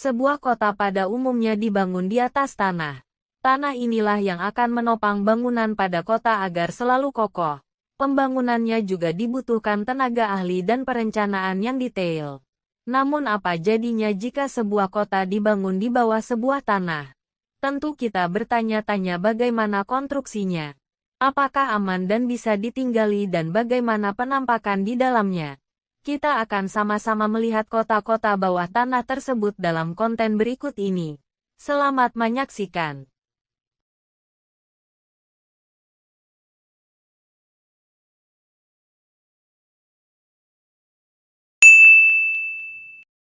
Sebuah kota pada umumnya dibangun di atas tanah. Tanah inilah yang akan menopang bangunan pada kota agar selalu kokoh. Pembangunannya juga dibutuhkan tenaga ahli dan perencanaan yang detail. Namun apa jadinya jika sebuah kota dibangun di bawah sebuah tanah? Tentu kita bertanya-tanya bagaimana konstruksinya. Apakah aman dan bisa ditinggali dan bagaimana penampakan di dalamnya? Kita akan sama-sama melihat kota-kota bawah tanah tersebut dalam konten berikut ini. Selamat menyaksikan.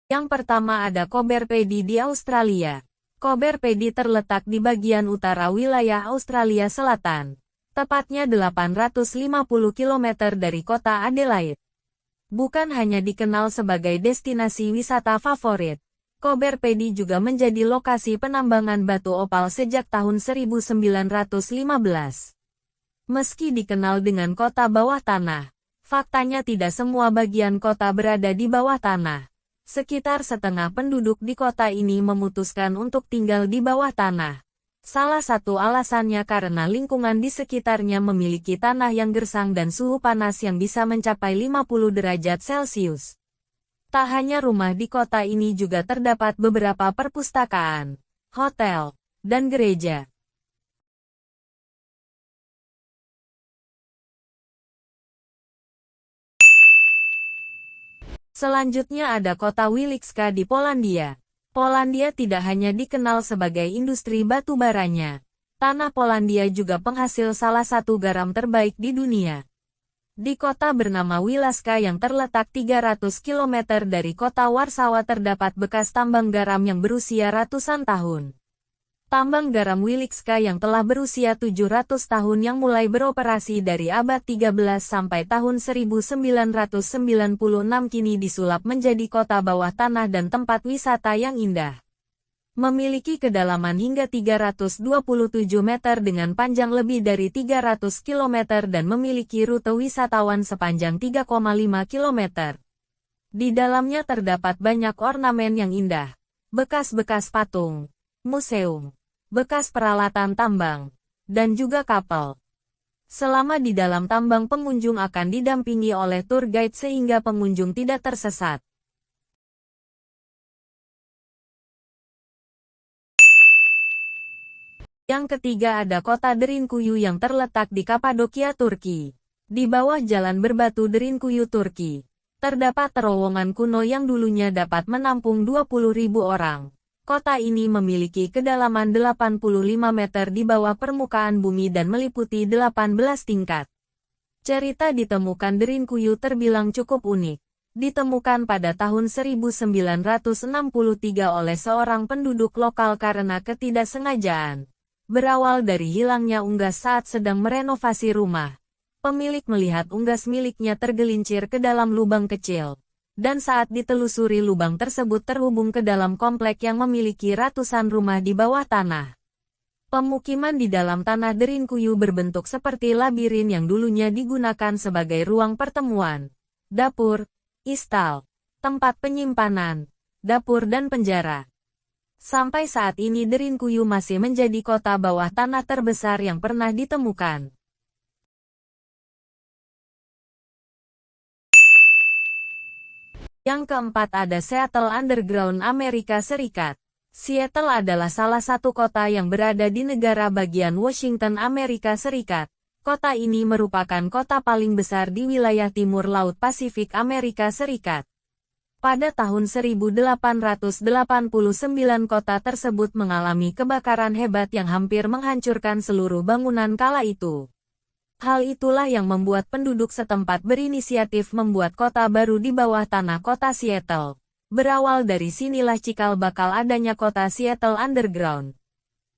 Yang pertama ada Coberpedi di Australia. Coberpedi terletak di bagian utara wilayah Australia Selatan, tepatnya 850 km dari kota Adelaide. Bukan hanya dikenal sebagai destinasi wisata favorit, Coberpedi juga menjadi lokasi penambangan batu opal sejak tahun 1915. Meski dikenal dengan kota bawah tanah, faktanya tidak semua bagian kota berada di bawah tanah. Sekitar setengah penduduk di kota ini memutuskan untuk tinggal di bawah tanah. Salah satu alasannya karena lingkungan di sekitarnya memiliki tanah yang gersang dan suhu panas yang bisa mencapai 50 derajat Celcius. Tak hanya rumah di kota ini juga terdapat beberapa perpustakaan, hotel, dan gereja. Selanjutnya ada kota Wieliczka di Polandia. Polandia tidak hanya dikenal sebagai industri batu baranya. Tanah Polandia juga penghasil salah satu garam terbaik di dunia. Di kota bernama Wieliczka yang terletak 300 km dari kota Warsawa terdapat bekas tambang garam yang berusia ratusan tahun. Tambang garam Wieliczka yang telah berusia 700 tahun yang mulai beroperasi dari abad 13 sampai tahun 1996 kini disulap menjadi kota bawah tanah dan tempat wisata yang indah. Memiliki kedalaman hingga 327 meter dengan panjang lebih dari 300 km dan memiliki rute wisatawan sepanjang 3,5 km. Di dalamnya terdapat banyak ornamen yang indah, bekas-bekas patung, museum, bekas peralatan tambang, dan juga kapal. Selama di dalam tambang pengunjung akan didampingi oleh tour guide sehingga pengunjung tidak tersesat. Yang ketiga ada kota Derinkuyu yang terletak di Kapadokia, Turki. Di bawah jalan berbatu Derinkuyu, Turki, terdapat terowongan kuno yang dulunya dapat menampung 20.000 orang. Kota ini memiliki kedalaman 85 meter di bawah permukaan bumi dan meliputi 18 tingkat. Cerita ditemukan Derinkuyu terbilang cukup unik. Ditemukan pada tahun 1963 oleh seorang penduduk lokal karena ketidaksengajaan. Berawal dari hilangnya unggas saat sedang merenovasi rumah. Pemilik melihat unggas miliknya tergelincir ke dalam lubang kecil. Dan saat ditelusuri lubang tersebut terhubung ke dalam komplek yang memiliki ratusan rumah di bawah tanah. Pemukiman di dalam tanah Derinkuyu berbentuk seperti labirin yang dulunya digunakan sebagai ruang pertemuan, dapur, istal, tempat penyimpanan, dapur dan penjara. Sampai saat ini Derinkuyu masih menjadi kota bawah tanah terbesar yang pernah ditemukan. Yang keempat ada Seattle Underground, Amerika Serikat. Seattle adalah salah satu kota yang berada di negara bagian Washington, Amerika Serikat. Kota ini merupakan kota paling besar di wilayah timur Laut Pasifik Amerika Serikat. Pada tahun 1889 kota tersebut mengalami kebakaran hebat yang hampir menghancurkan seluruh bangunan kala itu. Hal itulah yang membuat penduduk setempat berinisiatif membuat kota baru di bawah tanah kota Seattle. Berawal dari sinilah cikal bakal adanya kota Seattle Underground.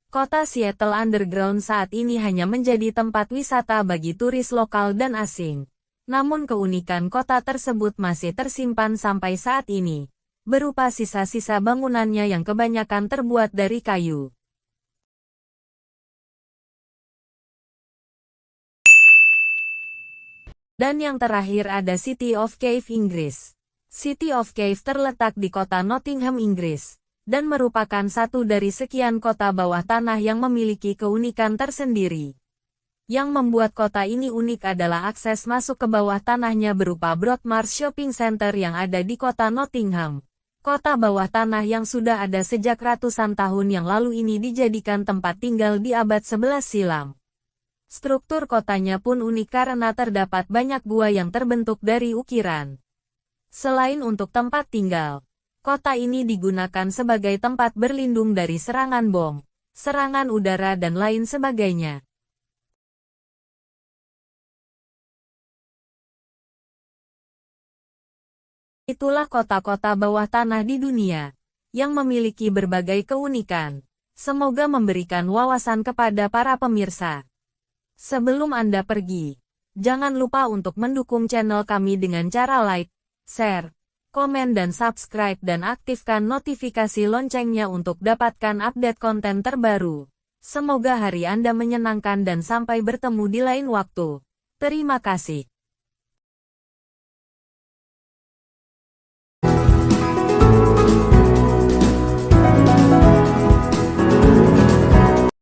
Kota Seattle Underground saat ini hanya menjadi tempat wisata bagi turis lokal dan asing. Namun keunikan kota tersebut masih tersimpan sampai saat ini, berupa sisa-sisa bangunannya yang kebanyakan terbuat dari kayu. Dan yang terakhir ada City of Cave, Inggris. City of Cave terletak di kota Nottingham, Inggris. dan merupakan satu dari sekian kota bawah tanah yang memiliki keunikan tersendiri. Yang membuat kota ini unik adalah akses masuk ke bawah tanahnya berupa Broadmarsh Shopping Center yang ada di kota Nottingham. Kota bawah tanah yang sudah ada sejak ratusan tahun yang lalu ini dijadikan tempat tinggal di abad 11 silam. Struktur kotanya pun unik karena terdapat banyak gua yang terbentuk dari ukiran. Selain untuk tempat tinggal, kota ini digunakan sebagai tempat berlindung dari serangan bom, serangan udara dan lain sebagainya. Itulah kota-kota bawah tanah di dunia, yang memiliki berbagai keunikan. Semoga memberikan wawasan kepada para pemirsa. Sebelum Anda pergi, jangan lupa untuk mendukung channel kami dengan cara like, share, komen dan subscribe dan aktifkan notifikasi loncengnya untuk dapatkan update konten terbaru. Semoga hari Anda menyenangkan dan sampai bertemu di lain waktu. Terima kasih.